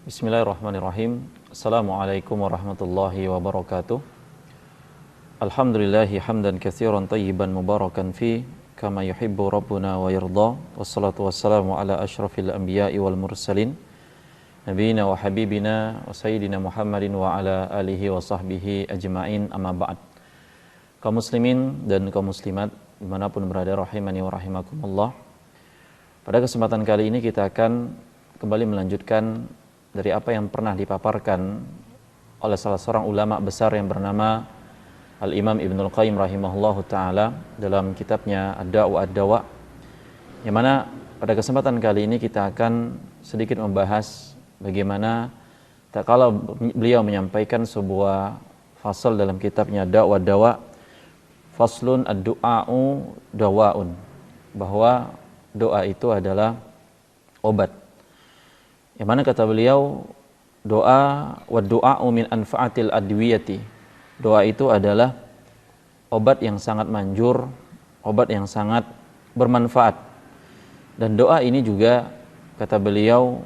Bismillahirrahmanirrahim. Assalamualaikum warahmatullahi wabarakatuh. Alhamdulillahi hamdan katsiran tayyiban mubarakan fi kama yuhibbu rabbuna wa yarda. Wassalatu wassalamu ala asyrafil anbiya'i wal mursalin nabiyina wa habibina wa sayyidina Muhammadin wa ala alihi wa sahbihi ajma'in, amma ba'd. Kaum muslimin dan kaum muslimat dimanapun berada, rahimani wa rahimakumullah. Pada kesempatan kali ini kita akan kembali melanjutkan dari apa yang pernah dipaparkan oleh salah seorang ulama besar yang bernama Al-Imam Ibnul Qayyim rahimahullahu ta'ala dalam kitabnya Ad-Da'u Ad-Dawa, yang mana pada kesempatan kali ini kita akan sedikit membahas bagaimana kalau beliau menyampaikan sebuah fasal dalam kitabnya Ad-Da'u Ad-Dawa, faslun ad-du'a'u dawa'un, bahwa doa itu adalah obat. Yang mana kata beliau, doa wa du'a'u min anfa'atil adwiyati. Doa itu adalah obat yang sangat manjur, obat yang sangat bermanfaat. Dan doa ini juga kata beliau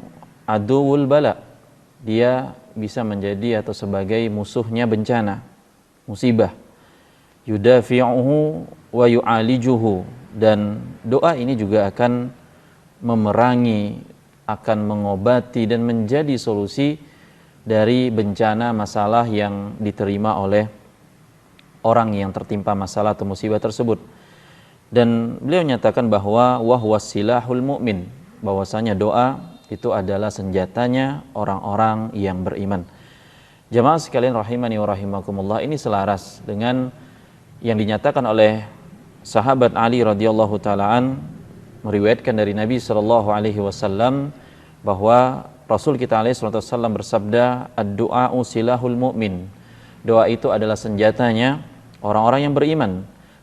aduwul bala. Dia bisa menjadi atau sebagai musuhnya bencana, musibah. Yudafi'uhu wa yu'alijuhu. Dan doa ini juga akan memerangi, akan mengobati dan menjadi solusi dari bencana masalah yang diterima oleh orang yang tertimpa masalah atau musibah tersebut. Dan beliau nyatakan bahwa wahwas silahul mu'min, bahwasanya doa itu adalah senjatanya orang-orang yang beriman. Jamaah sekalian rahimani wa rahimakumullah, ini selaras dengan yang dinyatakan oleh sahabat Ali radhiyallahu taalaan, meriwayatkan dari Nabi sallallahu alaihi wasallam bahwa Rasul kita alaihi wasallam bersabda, ad-du'a'u silahul mu'min. Doa itu adalah senjatanya orang-orang yang beriman.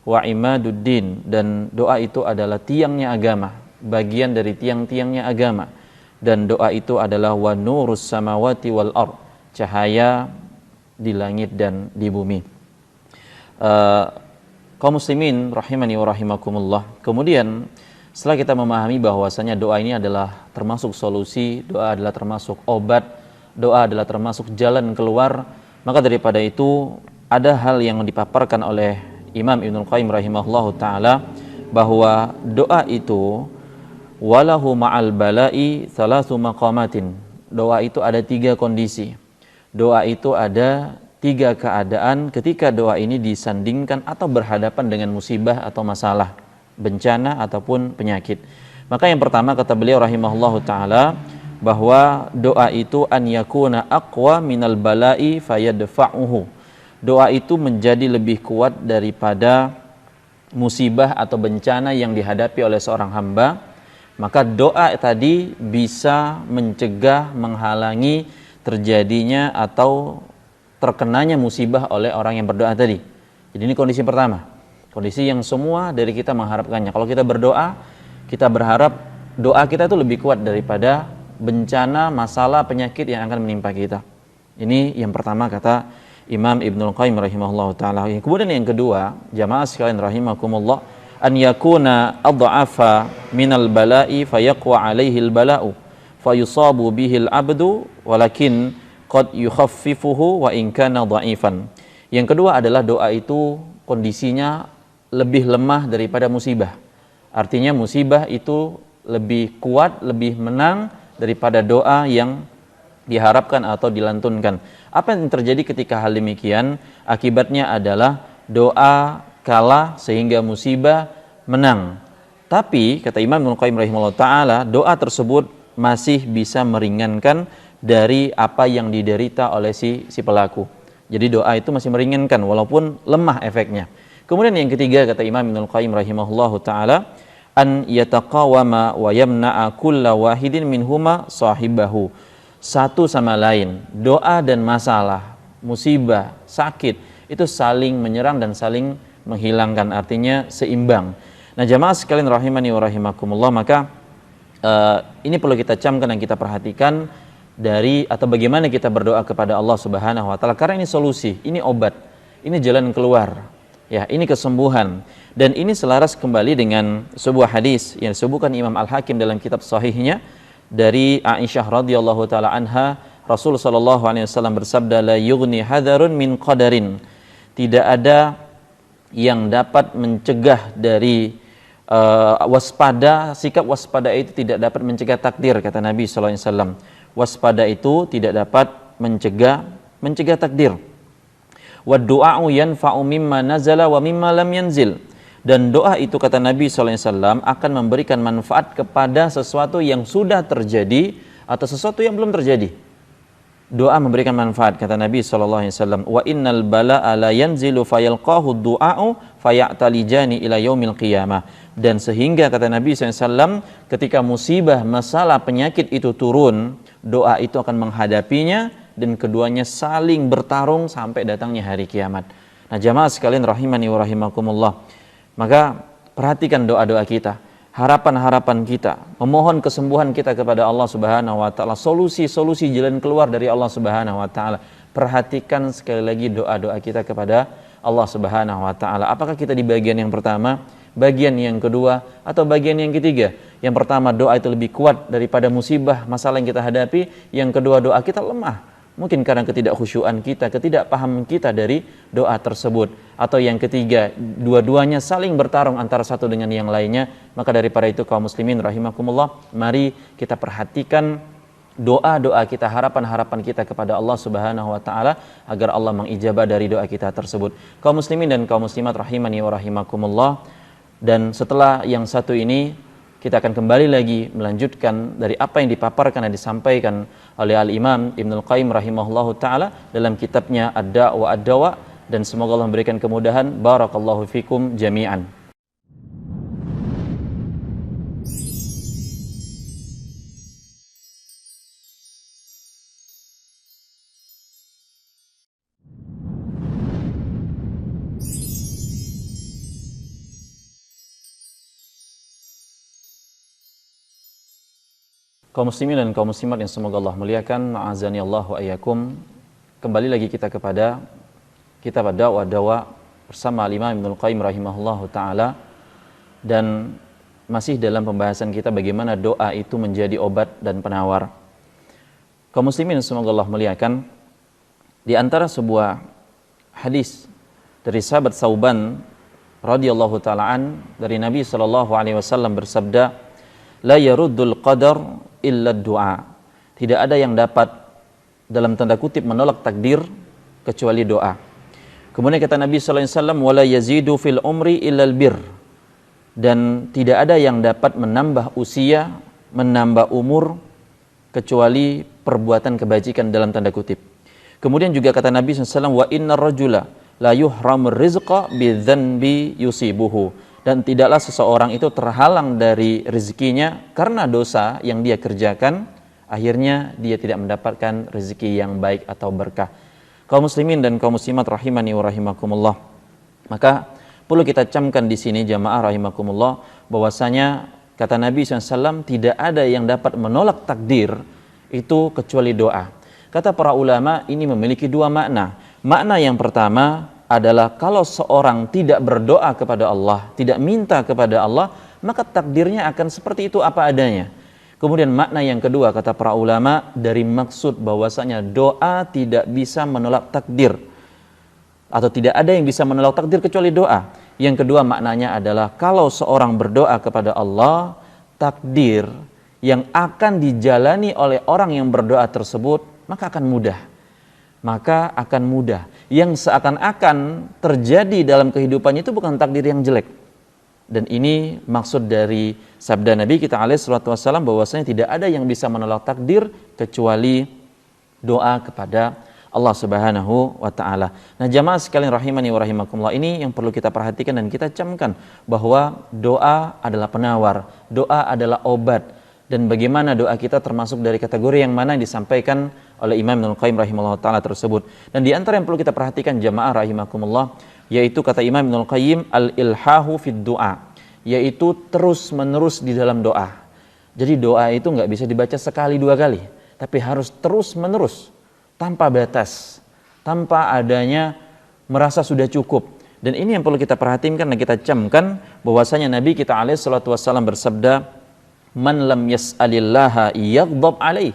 Wa imaduddin, dan doa itu adalah tiangnya agama, bagian dari tiang-tiangnya agama. Dan doa itu adalah wa nurus samawati wal ard, cahaya di langit dan di bumi. Kaum muslimin rahimani wa rahimakumullah. Kemudian setelah kita memahami bahwasanya doa ini adalah termasuk solusi, doa adalah termasuk obat, doa adalah termasuk jalan keluar, maka daripada itu ada hal yang dipaparkan oleh Imam Ibnul Qayyim rahimahullahu ta'ala, bahwa doa itu walahu ma'al bala'i thalathu maqamatin. Doa itu ada 3 kondisi. Doa itu ada 3 keadaan ketika doa ini disandingkan atau berhadapan dengan musibah atau masalah, bencana ataupun penyakit. Maka yang pertama kata beliau rahimahullahu ta'ala, bahwa doa itu an yakuna aqwa minal bala'i fayadfa'uhu. Doa itu menjadi lebih kuat daripada musibah atau bencana yang dihadapi oleh seorang hamba. Maka doa tadi bisa mencegah, menghalangi terjadinya atau terkenanya musibah oleh orang yang berdoa tadi. Jadi ini kondisi pertama, kondisi yang semua dari kita mengharapkannya. Kalau kita berdoa, kita berharap doa kita itu lebih kuat daripada bencana, masalah, penyakit yang akan menimpa kita. Ini yang pertama kata Imam Ibnul Qayyim rahimahullahu ta'ala. Kemudian yang kedua, jamaah sekalian rahimakumullah, an yakuna adha'afa minal bala'i fayaqwa alaihil bala'u fayusabu bihil abdu walakin qad yukhaffifuhu wa in kana dha'ifan. Yang kedua adalah doa itu kondisinya lebih lemah daripada musibah. Artinya musibah itu lebih kuat, lebih menang daripada doa yang diharapkan atau dilantunkan. Apa yang terjadi ketika hal demikian? Akibatnya adalah doa kalah sehingga musibah menang. Tapi kata Imam Ibnul Qayyim rahimahullah ta'ala, doa tersebut masih bisa meringankan dari apa yang diderita oleh si pelaku. Jadi doa itu masih meringankan walaupun lemah efeknya. Kemudian yang ketiga kata Imam Ibnul Qayyim rahimahullahu ta'ala, an yataqawama wa yamna'a kulla wahidin minhuma sahibahu. Satu sama lain, doa dan masalah, musibah, sakit, itu saling menyerang dan saling menghilangkan, artinya seimbang. Nah jamaah sekalian rahimani wa rahimakumullah, maka ini perlu kita camkan dan kita perhatikan dari atau bagaimana kita berdoa kepada Allah Subhanahu wa taala, karena ini solusi, ini obat, ini jalan keluar. Ya, ini kesembuhan. Dan ini selaras kembali dengan sebuah hadis yang disebutkan Imam Al-Hakim dalam kitab sahihnya dari Aisyah radhiyallahu taala anha, Rasul sallallahu alaihi wasallam bersabda, la yughni hadarun min qadarin. Tidak ada yang dapat mencegah dari waspada. Sikap waspada itu tidak dapat mencegah takdir, kata Nabi sallallahu alaihi wasallam. Waspada itu tidak dapat mencegah takdir. Wa du'a'u yanfa'u mimma nazala wa mimma lam yanzil. Dan doa itu, kata Nabi sallallahu alaihi wasallam, akan memberikan manfaat kepada sesuatu yang sudah terjadi atau sesuatu yang belum terjadi. Doa memberikan manfaat, kata Nabi sallallahu alaihi wasallam. Wa innal bala'a la yanzilu fayalqahu du'a'u faya'talijani ila yaumil qiyamah. Dan sehingga, kata Nabi sallallahu alaihi wasallam, ketika musibah, masalah, penyakit itu turun, doa itu akan menghadapinya dan keduanya saling bertarung sampai datangnya hari kiamat. Nah, jamaah sekalian rahimani wa rahimakumullah. Maka perhatikan doa-doa kita, harapan-harapan kita, memohon kesembuhan kita kepada Allah Subhanahu wa taala, solusi-solusi jalan keluar dari Allah Subhanahu wa taala. Perhatikan sekali lagi doa-doa kita kepada Allah Subhanahu wa taala. Apakah kita di bagian yang pertama, bagian yang kedua, atau bagian yang ketiga? Yang pertama, doa itu lebih kuat daripada musibah, masalah yang kita hadapi. Yang kedua, doa kita lemah. Mungkin karena ketidakkhusyuan kita, ketidakpahaman kita dari doa tersebut. Atau yang ketiga, dua-duanya saling bertarung antara satu dengan yang lainnya. Maka daripada itu, kaum muslimin rahimakumullah, mari kita perhatikan doa-doa kita, harapan-harapan kita kepada Allah Subhanahu wa taala agar Allah mengijabah dari doa kita tersebut. Kaum muslimin dan kaum muslimat rahimani wa rahimakumullah. Dan setelah yang satu ini, kita akan kembali lagi melanjutkan dari apa yang dipaparkan dan disampaikan oleh Al-Imam Ibnul Qayyim rahimahullahu ta'ala dalam kitabnya Ad-Da' wa Ad-Dawa, dan semoga Allah memberikan kemudahan. Barakallahu fikum jami'an. Kaum muslimin dan kaum muslimat yang semoga Allah muliakan, ma'azani Allah wa ayyakum. Kembali lagi kita kepada kitab Ad-Da' wa Ad-Dawa bersama Imam Ibnul Qayyim rahimahullahu taala, dan masih dalam pembahasan kita bagaimana doa itu menjadi obat dan penawar. Kaum muslimin semoga Allah muliakan, di antara sebuah hadis dari sahabat Sauban radhiyallahu ta'ala dari Nabi sallallahu alaihi wasallam bersabda, la yaruddul qadar illa du'a. Tidak ada yang dapat dalam tanda kutip menolak takdir kecuali doa. Kemudian kata Nabi sallallahu alaihi wasallam, wala yazidu fil umri illal bir. Dan tidak ada yang dapat menambah usia, menambah umur kecuali perbuatan kebajikan dalam tanda kutip. Kemudian juga kata Nabi sallallahu alaihi wasallam, wa innar rajula la yuhramur rizqa bidzanbi yusibuhu. Dan tidaklah seseorang itu terhalang dari rezekinya karena dosa yang dia kerjakan, akhirnya dia tidak mendapatkan rezeki yang baik atau berkah. Kaum muslimin dan kaum muslimat rahimani wa rahimakumullah. Maka perlu kita camkan di sini jamaah rahimakumullah, bahwasanya kata Nabi SAW, tidak ada yang dapat menolak takdir itu kecuali doa. Kata para ulama, ini memiliki dua makna. Makna yang pertama adalah kalau seorang tidak berdoa kepada Allah, tidak minta kepada Allah, maka takdirnya akan seperti itu apa adanya. Kemudian makna yang kedua, kata para ulama, dari maksud bahwasanya doa tidak bisa menolak takdir, atau tidak ada yang bisa menolak takdir kecuali doa. Yang kedua maknanya adalah kalau seorang berdoa kepada Allah, takdir yang akan dijalani oleh orang yang berdoa tersebut maka akan mudah. Yang seakan-akan terjadi dalam kehidupannya itu bukan takdir yang jelek. Dan ini maksud dari sabda Nabi kita alaihi salatu wassalam, bahwasanya tidak ada yang bisa menolak takdir kecuali doa kepada Allah Subhanahu wa taala. Nah, jamaah sekalian rahimani wa rahimakumullah, ini yang perlu kita perhatikan dan kita camkan, bahwa doa adalah penawar, doa adalah obat. Dan bagaimana doa kita termasuk dari kategori yang mana yang disampaikan oleh Imam Ibnul Qayyim rahimahullah ta'ala tersebut. Dan di antara yang perlu kita perhatikan jamaah rahimakumullah, yaitu kata Imam Ibnul Qayyim, al-ilhahu fid du'a, yaitu terus menerus di dalam doa. Jadi doa itu nggak bisa dibaca sekali dua kali, tapi harus terus menerus, tanpa batas, tanpa adanya merasa sudah cukup. Dan ini yang perlu kita perhatikan dan kita camkan, bahwasanya Nabi kita alaihi salatu wassalam bersabda, man lam yas'alillaha yaghdab alaih.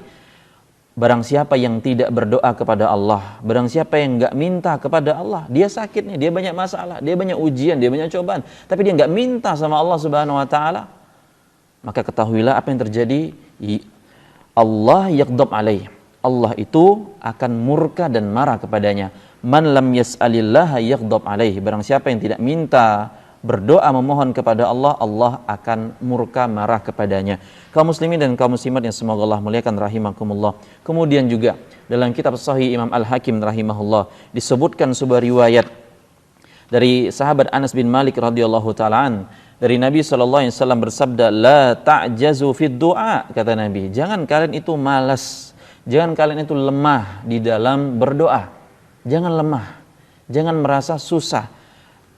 Barang siapa yang tidak berdoa kepada Allah, barang siapa yang nggak minta kepada Allah, dia sakit nih, dia banyak masalah, dia banyak ujian, dia banyak cobaan, tapi dia nggak minta sama Allah Subhanahu wa taala, maka ketahuilah apa yang terjadi, Allah yaghdab alaih. Allah itu akan murka dan marah kepadanya. Man lam yas'alillaha yaghdab alaih. Barang siapa yang tidak minta, berdoa memohon kepada Allah, Allah akan murka marah kepadanya. Kaum muslimin dan kaum muslimat yang semoga Allah muliakan rahimakumullah. Kemudian juga dalam kitab Sahih Imam Al-Hakim rahimahullah disebutkan sebuah riwayat dari sahabat Anas bin Malik radhiyallahu taalaan, dari Nabi sallallahu alaihi wasallam bersabda, la ta'jazu fid du'a, kata Nabi, jangan kalian itu malas, jangan kalian itu lemah di dalam berdoa. Jangan lemah, jangan merasa susah.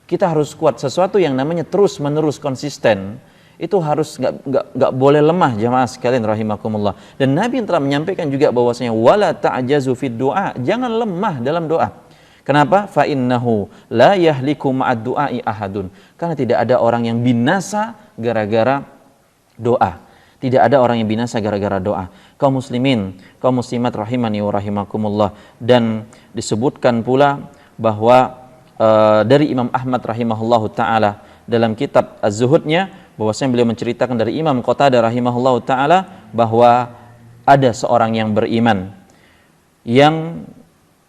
Kita harus kuat. Sesuatu yang namanya terus menerus konsisten itu harus nggak boleh lemah, jamaah sekalian rahimakumullah. Dan Nabi telah menyampaikan juga bahwasanya wala ta'jazu fid du'a, jangan lemah dalam doa. Kenapa? Fa innahu la yahliku ma'ad du'ai ahadun. Karena tidak ada orang yang binasa gara-gara doa. Tidak ada orang yang binasa gara-gara doa. Kaum muslimin, kaum muslimat rahimani wa rahimakumullah. Dan disebutkan pula bahwa dari Imam Ahmad rahimahullahu taala dalam kitab Az-Zuhudnya, bahwasanya beliau menceritakan dari Imam Qatadah rahimahullahu taala bahwa ada seorang yang beriman yang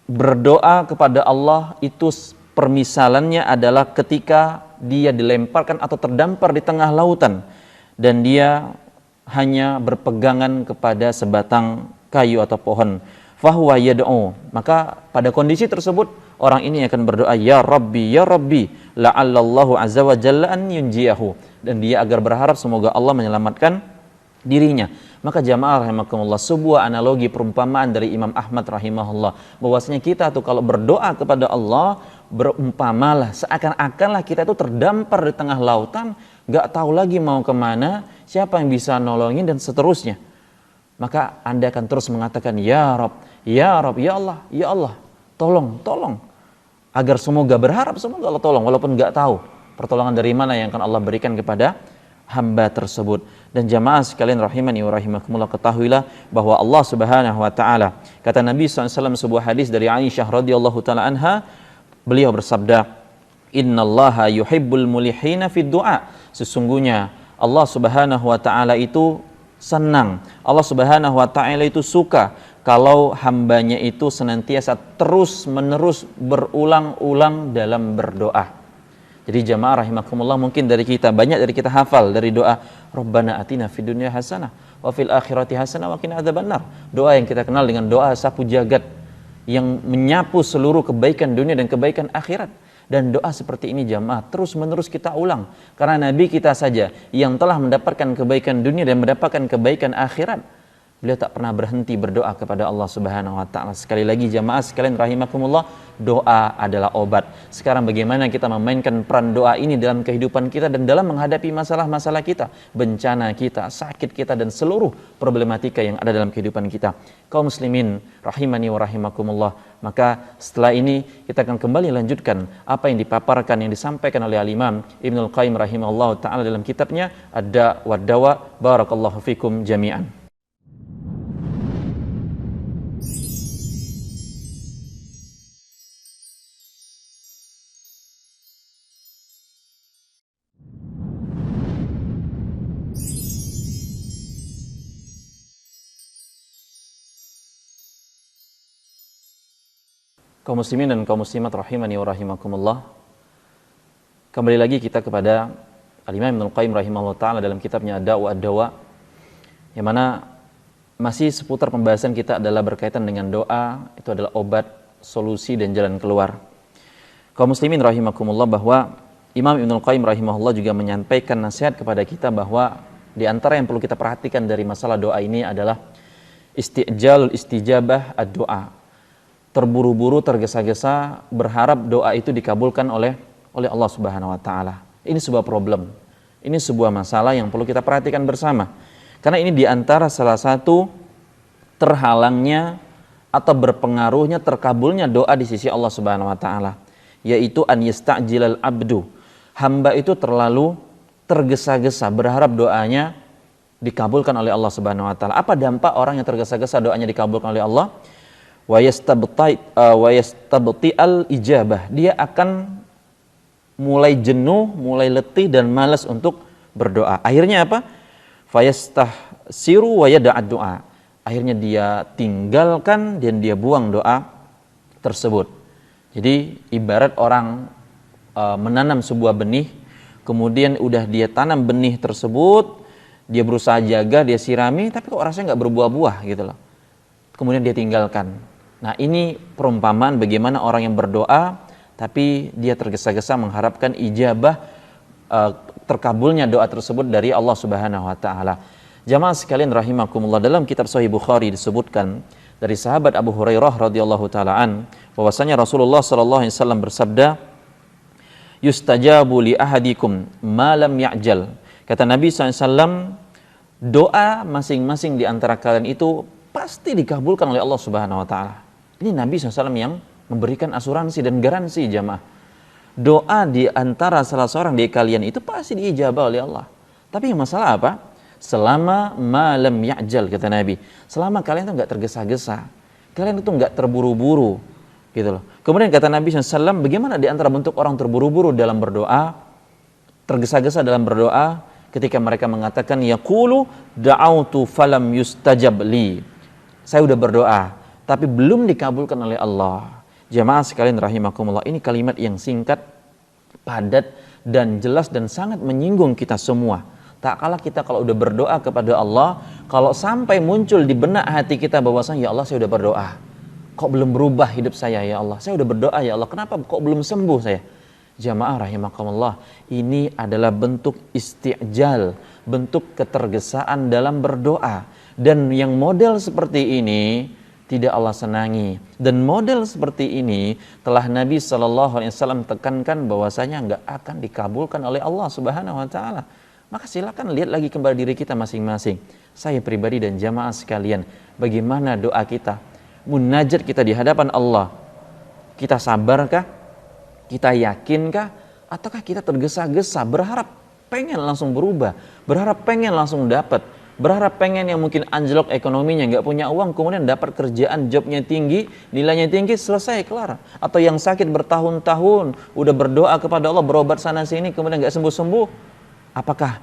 berdoa kepada Allah itu permisalannya adalah ketika dia dilemparkan atau terdampar di tengah lautan dan dia hanya berpegangan kepada sebatang kayu atau pohon. Fahuwa yad'u, maka pada kondisi tersebut orang ini akan berdoa, ya Rabbi, la'allallahu azza wa jalla an yunjiyahu, dan dia agar berharap semoga Allah menyelamatkan dirinya. Maka jamaah rahimakumullah, sebuah analogi perumpamaan dari Imam Ahmad rahimahullah, bahwasanya kita tuh kalau berdoa kepada Allah, berumpamalah seakan-akanlah kita itu terdampar di tengah lautan, gak tahu lagi mau kemana, siapa yang bisa nolongin, dan seterusnya. Maka Anda akan terus mengatakan, ya Rabb, ya Rabb, ya Allah, tolong, agar semoga berharap semoga Allah tolong, walaupun gak tahu pertolongan dari mana yang akan Allah berikan kepada hamba tersebut. Dan jamaah sekalian rahimani wa rahimakumullah, ketahuilah bahwa Allah Subhanahu wa taala, kata Nabi SAW sebuah hadis dari Aisyah radhiyallahu taala anha, beliau bersabda, innallaha yuhibbul mulihina fid du'a, sesungguhnya Allah Subhanahu wa taala itu senang, Allah Subhanahu wa taala itu suka kalau hambanya itu senantiasa terus menerus berulang-ulang dalam berdoa. Jadi jamaah rahimakumullah, mungkin banyak dari kita hafal dari doa Rabbana atina fid dunya hasanah wa fil akhirati hasanah wa qina adzabannar. Doa yang kita kenal dengan doa sapu jagat yang menyapu seluruh kebaikan dunia dan kebaikan akhirat. Dan doa seperti ini jamaah terus menerus kita ulang, karena Nabi kita saja yang telah mendapatkan kebaikan dunia dan mendapatkan kebaikan akhirat, beliau tak pernah berhenti berdoa kepada Allah Subhanahu wa taala. Sekali lagi jamaah sekalian rahimakumullah, doa adalah obat. Sekarang bagaimana kita memainkan peran doa ini dalam kehidupan kita dan dalam menghadapi masalah-masalah kita, bencana kita, sakit kita, dan seluruh problematika yang ada dalam kehidupan kita. Kaum muslimin rahimani wa rahimakumullah, maka setelah ini kita akan kembali lanjutkan apa yang dipaparkan, yang disampaikan oleh Al-Imam Ibnul Qayyim rahimahullah ta'ala dalam kitabnya Ad-Da' wa Dawa. Barakallahu fikum jami'an. Kaum muslimin dan kaum muslimat rahimani wa rahimakumullah, kembali lagi kita kepada Al-Imam Ibnul Qayyim rahimahullah ta'ala dalam kitabnya Ad-Da' wa Dawa, yang mana masih seputar pembahasan kita adalah berkaitan dengan doa, itu adalah obat, solusi, dan jalan keluar. Kaum muslimin rahimakumullah, bahwa Imam Ibnul Qayyim rahimahullah juga menyampaikan nasihat kepada kita bahwa di antara yang perlu kita perhatikan dari masalah doa ini adalah isti'jalul istijabah ad-doa, terburu-buru, tergesa-gesa berharap doa itu dikabulkan oleh Allah Subhanahu wa taala. Ini sebuah problem. Ini sebuah masalah yang perlu kita perhatikan bersama. Karena ini diantara salah satu terhalangnya atau berpengaruhnya terkabulnya doa di sisi Allah Subhanahu wa taala, yaitu an yasta'jilal abdu. Hamba itu terlalu tergesa-gesa berharap doanya dikabulkan oleh Allah Subhanahu wa taala. Apa dampak orang yang tergesa-gesa doanya dikabulkan oleh Allah? Wa yastabti al ijabah. Dia akan mulai jenuh, mulai letih dan malas untuk berdoa. Akhirnya apa? Fayastahsiru wa yada'ad du'a. Akhirnya dia tinggalkan dan dia buang doa tersebut. Jadi ibarat orang menanam sebuah benih, kemudian udah dia tanam benih tersebut, dia berusaha jaga, dia sirami, tapi kok rasanya nggak berbuah-buah gitu loh. Kemudian dia tinggalkan. Nah, ini perumpamaan bagaimana orang yang berdoa tapi dia tergesa-gesa mengharapkan ijabah terkabulnya doa tersebut dari Allah Subhanahu wa taala. Jamaah sekalian rahimakumullah, dalam kitab Sahih Bukhari disebutkan dari sahabat Abu Hurairah radhiyallahu taala bahwasanya Rasulullah sallallahu alaihi wasallam bersabda, "Yustajabu li ahadikum ma lam ya'jal." Kata Nabi SAW, doa masing-masing di antara kalian itu pasti dikabulkan oleh Allah Subhanahu wa taala. Ini Nabi SAW yang memberikan asuransi dan garansi jamaah. Doa di antara salah seorang di kalian itu pasti diijabah oleh Allah. Tapi yang masalah apa? Selama malam ya'jal, kata Nabi. Selama kalian itu enggak tergesa-gesa. Kalian itu enggak terburu-buru. Gitu loh. Kemudian kata Nabi SAW, bagaimana di antara bentuk orang terburu-buru dalam berdoa, tergesa-gesa dalam berdoa, ketika mereka mengatakan yaqulu da'autu falam yustajab li. Saya udah berdoa tapi belum dikabulkan oleh Allah. Jamaah sekalian rahimakumullah, ini kalimat yang singkat, padat dan jelas dan sangat menyinggung kita semua. Tak kalah kita kalau udah berdoa kepada Allah, kalau sampai muncul di benak hati kita bahwasanya ya Allah saya udah berdoa, kok belum berubah hidup saya ya Allah. Saya udah berdoa ya Allah, kenapa kok belum sembuh saya? Jamaah rahimakumullah, ini adalah bentuk isti'jal, bentuk ketergesaan dalam berdoa. Dan yang model seperti ini tidak Allah senangi. Dan model seperti ini telah Nabi SAW tekankan bahwasanya enggak akan dikabulkan oleh Allah Subhanahu wa taala. Maka silakan lihat lagi kembali diri kita masing-masing. Saya pribadi dan jamaah sekalian, bagaimana doa kita? Munajat kita di hadapan Allah. Kita sabarkah? Kita yakinkah? Ataukah kita tergesa-gesa berharap pengen langsung berubah, berharap pengen langsung dapat, berharap pengen yang mungkin anjlok ekonominya, nggak punya uang, kemudian dapat kerjaan, jobnya tinggi, nilainya tinggi, selesai, kelar. Atau yang sakit bertahun-tahun, udah berdoa kepada Allah, berobat sana sini, kemudian nggak sembuh-sembuh. Apakah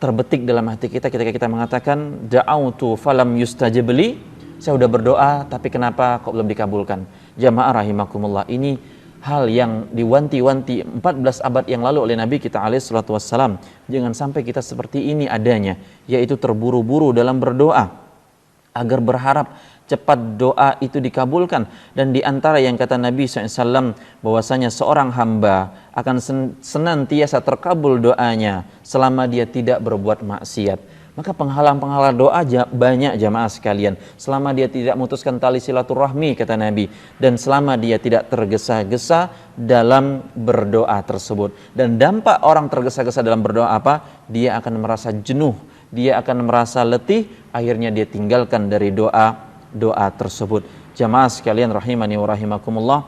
terbetik dalam hati kita ketika kita mengatakan da'autu falam yustajab li, saya udah berdoa tapi kenapa kok belum dikabulkan? Jamaah rahimakumullah, ini hal yang diwanti-wanti 14 abad yang lalu oleh Nabi kita alaihi salatu wassalam. Jangan sampai kita seperti ini adanya, yaitu terburu-buru dalam berdoa agar berharap cepat doa itu dikabulkan. Dan di antara yang kata Nabi SAW bahwasanya seorang hamba akan senantiasa terkabul doanya selama dia tidak berbuat maksiat. Maka penghalang-penghalang doa banyak jamaah sekalian. Selama dia tidak memutuskan tali silaturahmi, kata Nabi, dan selama dia tidak tergesa-gesa dalam berdoa tersebut. Dan dampak orang tergesa-gesa dalam berdoa apa? Dia akan merasa jenuh, dia akan merasa letih, akhirnya dia tinggalkan dari doa tersebut. Jamaah sekalian rahimani wa rahimakumullah,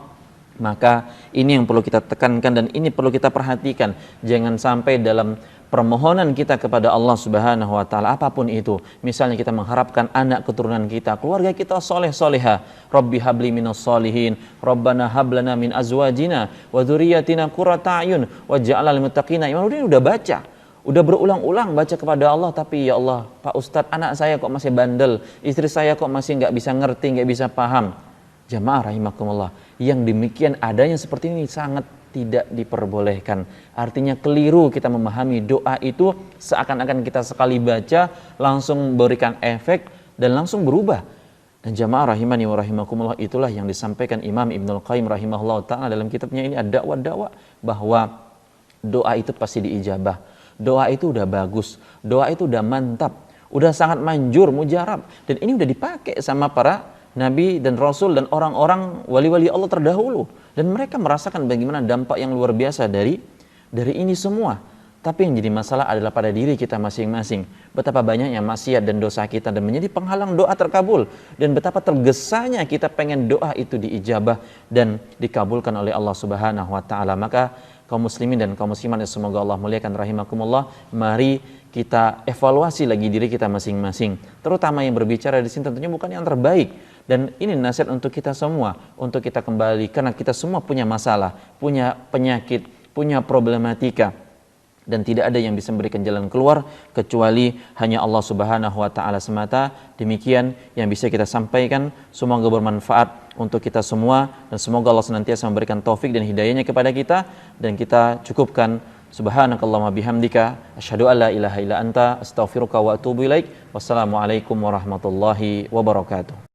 maka ini yang perlu kita tekankan dan ini perlu kita perhatikan. Jangan sampai dalam permohonan kita kepada Allah Subhanahu wa taala apapun itu, misalnya kita mengharapkan anak keturunan kita, keluarga kita soleh soleha, Rabbi habli minas solihin, Rabbana hablana min azwajina wa dzurriyyatina qurrata a'yun waj'alna lil muttaqina imama. Udah baca, udah berulang-ulang baca kepada Allah, tapi ya Allah, Pak Ustadz, anak saya kok masih bandel, istri saya kok masih nggak bisa ngerti, nggak bisa paham. Jamaah rahimakumullah, yang demikian adanya seperti ini sangat tidak diperbolehkan. Artinya keliru kita memahami doa itu seakan-akan kita sekali baca langsung berikan efek dan langsung berubah. Dan jamaah rahimani wa rahimakumullah, itulah yang disampaikan Imam Ibnul Qayyim rahimahullah ta'ala dalam kitabnya ini Ad-Da'wah, bahwa doa itu pasti diijabah. Doa itu udah bagus, doa itu udah mantap, udah sangat manjur, mujarab, dan ini udah dipakai sama para Nabi dan Rasul dan orang-orang wali-wali Allah terdahulu, dan mereka merasakan bagaimana dampak yang luar biasa dari ini semua. Tapi yang jadi masalah adalah pada diri kita masing-masing. Betapa banyaknya maksiat dan dosa kita dan menjadi penghalang doa terkabul, dan betapa tergesanya kita pengen doa itu diijabah dan dikabulkan oleh Allah Subhanahu wa taala. Maka kaum muslimin dan kaum muslimat yang semoga Allah muliakan rahimakumullah, mari kita evaluasi lagi diri kita masing-masing. Terutama yang berbicara di sini tentunya bukan yang terbaik. Dan ini nasihat untuk kita semua, untuk kita kembali, karena kita semua punya masalah, punya penyakit, punya problematika. Dan tidak ada yang bisa memberikan jalan keluar kecuali hanya Allah Subhanahu wa taala semata. Demikian yang bisa kita sampaikan, semoga bermanfaat untuk kita semua dan semoga Allah senantiasa memberikan taufik dan hidayahnya kepada kita, dan kita cukupkan. Subhanakallahumma bihamdika asyhadu an la ilaha illa anta astaghfiruka wa atubu ilaik. Wassalamualaikum warahmatullahi wabarakatuh.